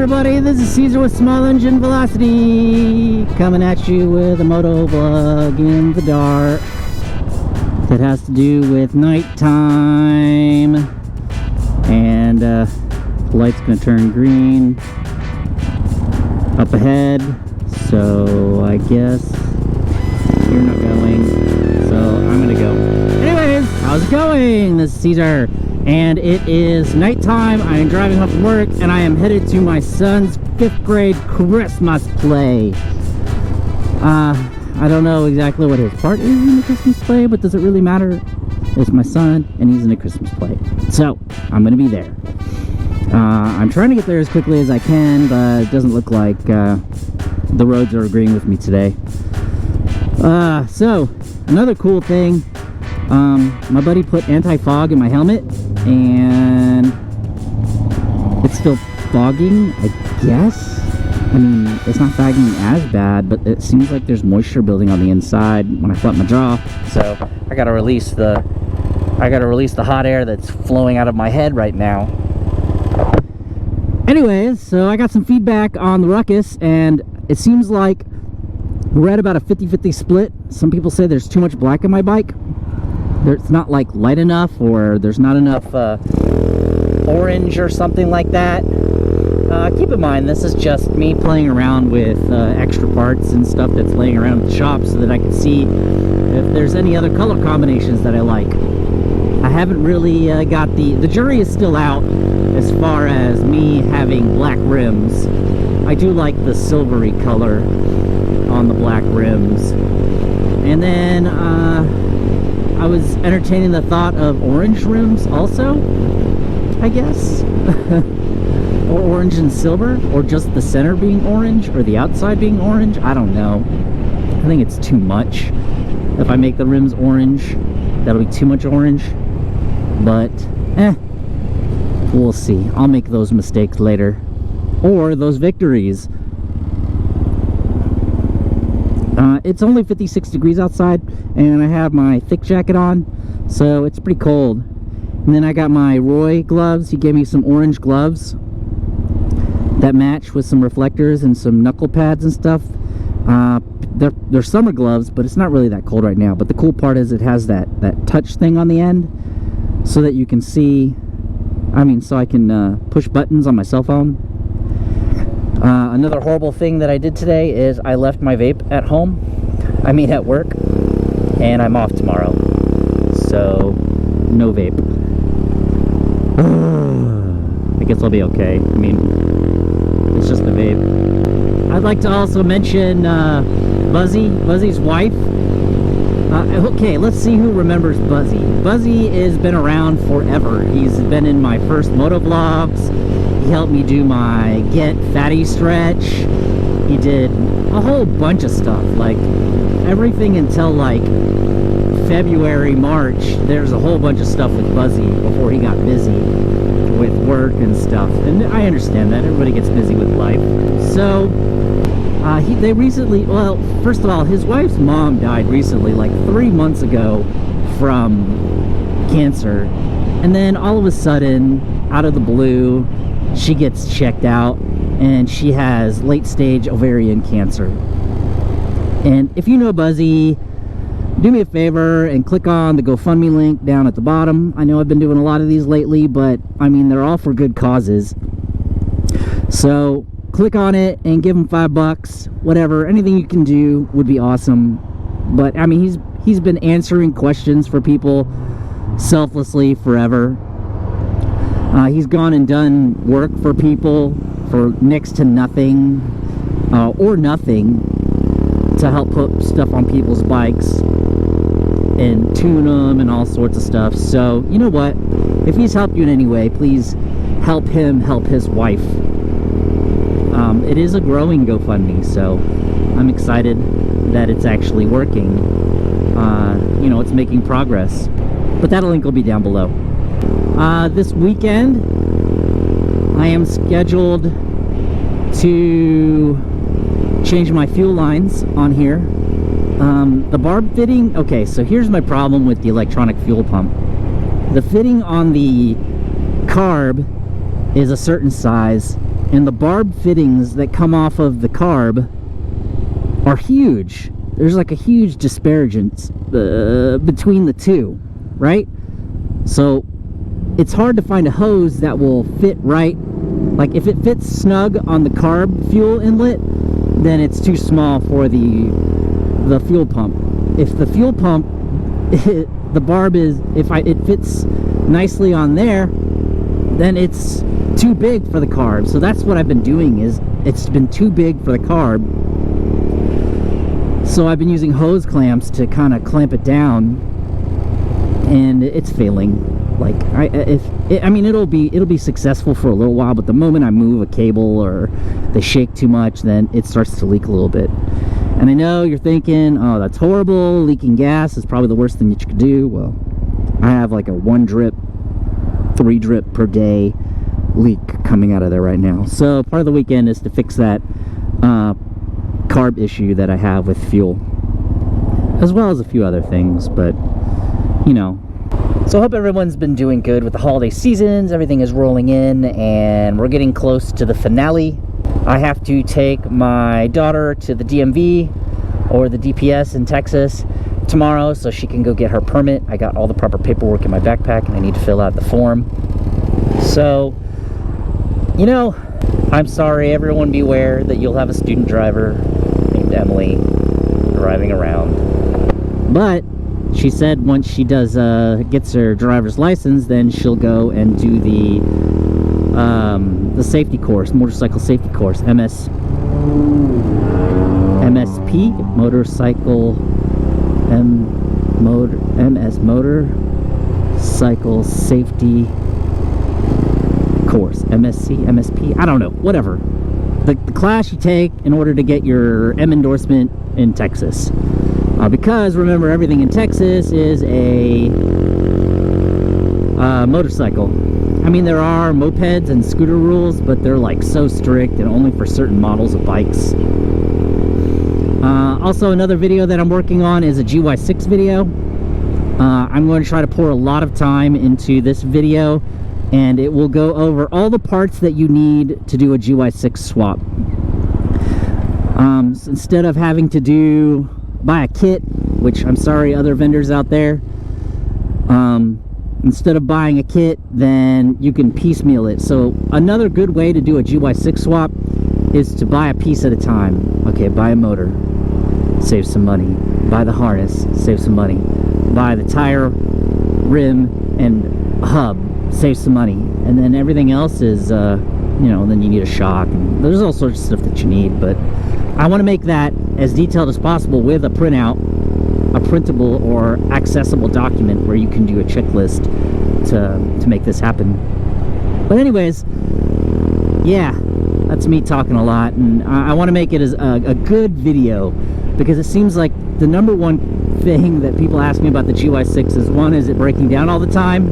everybody, this is Caesar with Small Engine Velocity, coming at you with a moto vlog in the dark that has to do with nighttime. And the light's gonna turn green up ahead, so I guess you're not going, so I'm gonna go. Anyways, how's it going? This is Caesar, and it is nighttime. I am driving home from work, and I am headed to my son's 5th grade Christmas play. I don't know exactly what his part is in the Christmas play, but does it really matter? It's my son, and he's in a Christmas play, so I'm gonna be there. I'm trying to get there as quickly as I can, but it doesn't look like the roads are agreeing with me today. So another cool thing, my buddy put anti-fog in my helmet, and it's still fogging, I guess. I mean, it's not fogging as bad, but it seems like there's moisture building on the inside when I flip my jaw. So I gotta release the hot air that's flowing out of my head right now. Anyways, so I got some feedback on the Ruckus, and it seems like we're at about a 50-50 split. Some people say there's too much black in my bike. It's not like light enough, or there's not enough orange or something like that. Keep in mind, this is just me playing around with extra parts and stuff that's laying around at the shop so that I can see if there's any other color combinations that I like. I haven't really got the jury is still out as far as me having black rims. I do like the silvery color on the black rims. And then I was entertaining the thought of orange rims also, I guess. Or orange and silver, or just the center being orange, or the outside being orange. I don't know. I think it's too much. If I make the rims orange, that'll be too much orange. But, we'll see. I'll make those mistakes later. Or those victories. It's only 56 degrees outside, and I have my thick jacket on, so it's pretty cold. And then I got my Roy gloves. He gave me some orange gloves that match with some reflectors and some knuckle pads and stuff. They're summer gloves, but it's not really that cold right now. But the cool part is it has that touch thing on the end, so that you can see, so I can push buttons on my cell phone. Another horrible thing that I did today is I left my vape at home, at work, and I'm off tomorrow, so no vape. I guess I'll be okay. It's just a vape. I'd like to also mention Buzzy's wife. Okay, let's see who remembers Buzzy. Buzzy has been around forever. He's been in my first moto vlogs. He helped me do my Get Fatty stretch. He did a whole bunch of stuff, like everything until like February, March. There's a whole bunch of stuff with Buzzy before he got busy with work and stuff. And I understand that. Everybody gets busy with life. So they recently, well, first of all, his wife's mom died recently, like 3 months ago, from cancer. And then all of a sudden, out of the blue, she gets checked out, and she has late-stage ovarian cancer. And if you know Buzzy, do me a favor and click on the GoFundMe link down at the bottom. I know I've been doing a lot of these lately, but they're all for good causes. So click on it and give him $5, whatever. Anything you can do would be awesome. But he's been answering questions for people selflessly forever. He's gone and done work for people for next to nothing, or nothing, to help put stuff on people's bikes and tune them and all sorts of stuff. So you know what, if he's helped you in any way, please help him help his wife. It is a growing GoFundMe, so I'm excited that it's actually working. It's making progress, but that link will be down below. This weekend I am scheduled to change my fuel lines on here. The barb fitting, okay, so here's my problem with the electronic fuel pump. The fitting on the carb is a certain size, and the barb fittings that come off of the carb are huge. There's like a huge disparagence between the two, right? So it's hard to find a hose that will fit right. Like if it fits snug on the carb fuel inlet, then it's too small for the fuel pump. If the fuel pump, the barb is, it fits nicely on there, then it's too big for the carb. So that's what I've been doing, is it's been too big for the carb. So I've been using hose clamps to kind of clamp it down, and it's failing. Like I mean, it'll be successful for a little while, but the moment I move a cable or they shake too much, then it starts to leak a little bit. And I know you're thinking, oh, that's horrible, leaking gas is probably the worst thing that you could do. Well, I have like a 1 drip, 3 drip per day leak coming out of there right now. So part of the weekend is to fix that carb issue that I have with fuel, as well as a few other things, but you know. So I hope everyone's been doing good with the holiday seasons. Everything is rolling in, and we're getting close to the finale. I have to take my daughter to the DMV, or the DPS in Texas, tomorrow, so she can go get her permit. I got all the proper paperwork in my backpack, and I need to fill out the form. So, you know, I'm sorry, everyone beware that you'll have a student driver named Emily driving around. But she said once she does gets her driver's license, then she'll go and do the safety course, motorcycle safety course, MSP, motorcycle motorcycle safety course, MSP, I don't know, whatever. The class you take in order to get your M endorsement in Texas. Because remember, everything in Texas is a motorcycle. I mean, there are mopeds and scooter rules, but they're like so strict and only for certain models of bikes. Also, another video that I'm working on is a GY6 video. I'm going to try to pour a lot of time into this video, and it will go over all the parts that you need to do a GY6 swap. So instead of having to buy a kit, which I'm sorry other vendors out there, instead of buying a kit, then you can piecemeal it. So another good way to do a GY6 swap is to buy a piece at a time. Okay, buy a motor, save some money. Buy the harness, save some money. Buy the tire, rim, and hub, save some money. And then everything else is, you know, then you need a shock. And there's all sorts of stuff that you need, but I want to make that as detailed as possible with a printout, a printable or accessible document where you can do a checklist to make this happen. But anyways, yeah, that's me talking a lot, and I want to make it as a good video, because it seems like the number one thing that people ask me about the GY6 is, one, is it breaking down all the time?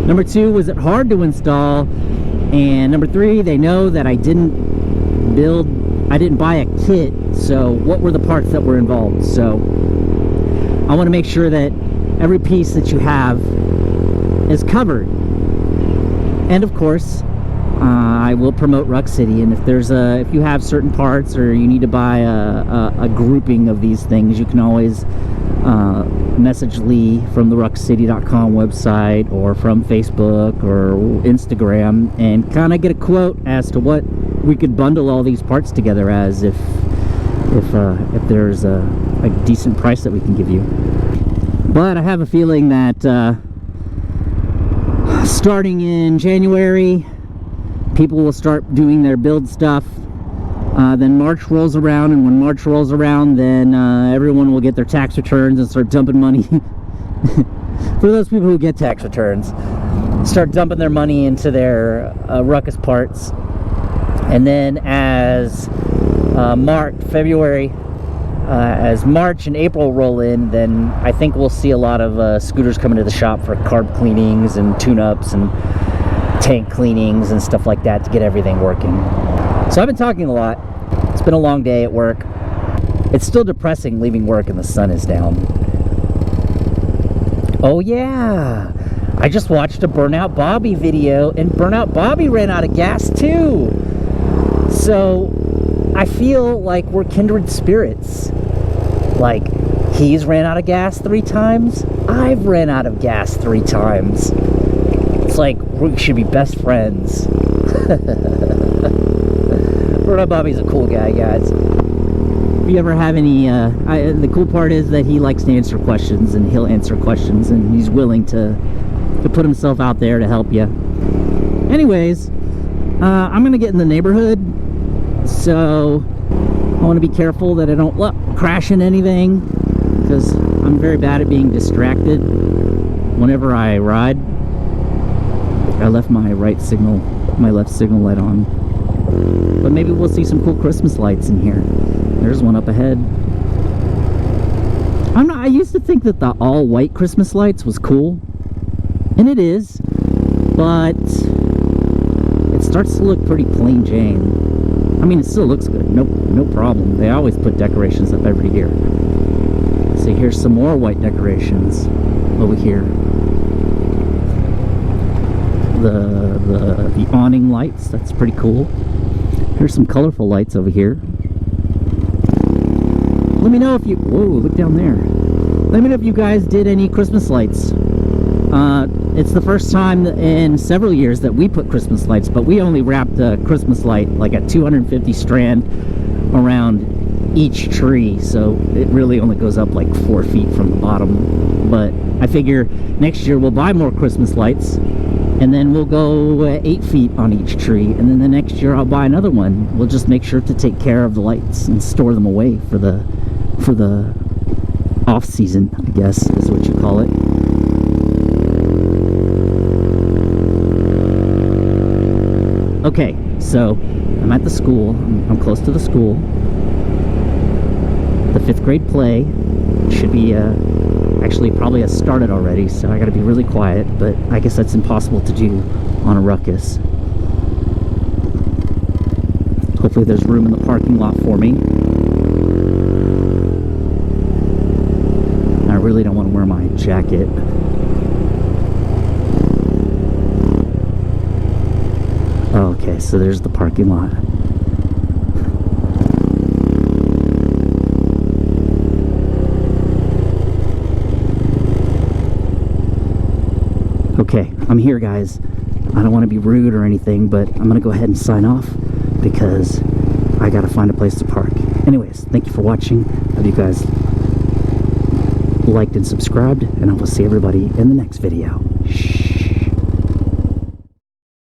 Number 2, was it hard to install? And number 3, they know that I didn't buy a kit, so what were the parts that were involved? So I want to make sure that every piece that you have is covered. And of course, I will promote Ruck City, and if you have certain parts, or you need to buy a grouping of these things, you can always message Lee from the ruckcity.com website, or from Facebook or Instagram, and kind of get a quote as to what we could bundle all these parts together as, if there's a decent price that we can give you. But I have a feeling that starting in January, people will start doing their build stuff. Then March rolls around, and when March rolls around, then everyone will get their tax returns and start dumping money. For those people who get tax returns, start dumping their money into their Ruckus parts. And then as as March and April roll in, then I think we'll see a lot of scooters coming to the shop for carb cleanings and tune-ups and tank cleanings and stuff like that to get everything working. So I've been talking a lot. It's been a long day at work. It's still depressing leaving work and the sun is down. Oh yeah, I just watched a Burnout Bobby video, and Burnout Bobby ran out of gas too. So I feel like we're kindred spirits. Like, he's ran out of gas 3 times, I've ran out of gas 3 times. It's like we should be best friends. Burnout Bobby's a cool guy, guys. If you ever have any, the cool part is that he likes to answer questions, and he'll answer questions, and he's willing to put himself out there to help you. Anyways, I'm gonna get in the neighborhood, so I want to be careful that I don't crash into anything, because I'm very bad at being distracted whenever I ride. I left my left signal light on, but maybe we'll see some cool Christmas lights in here. There's one up ahead. I used to think that the all-white Christmas lights was cool, and it is, but it starts to look pretty plain Jane. I mean, it still looks good, no problem. They always put decorations up every year. So here's some more white decorations over here. The awning lights, that's pretty cool. Here's some colorful lights over here. Let me know if you, whoa, look down there. Let me know if you guys did any Christmas lights. It's the first time in several years that we put Christmas lights, but we only wrapped a Christmas light, like a 250 strand around each tree, so it really only goes up like 4 feet from the bottom. But I figure next year we'll buy more Christmas lights, and then we'll go 8 feet on each tree, and then the next year I'll buy another one. We'll just make sure to take care of the lights and store them away for the off season, I guess is what you call it. Okay, so I'm at the school. I'm close to the school. The 5th grade play should be actually probably has started already, so I gotta be really quiet, but I guess that's impossible to do on a Ruckus. Hopefully there's room in the parking lot for me. I really don't want to wear my jacket. Okay, so there's the parking lot. Okay, I'm here, guys. I don't want to be rude or anything, but I'm going to go ahead and sign off because I got to find a place to park. Anyways, thank you for watching. Hope you guys liked and subscribed, and I will see everybody in the next video. Shh.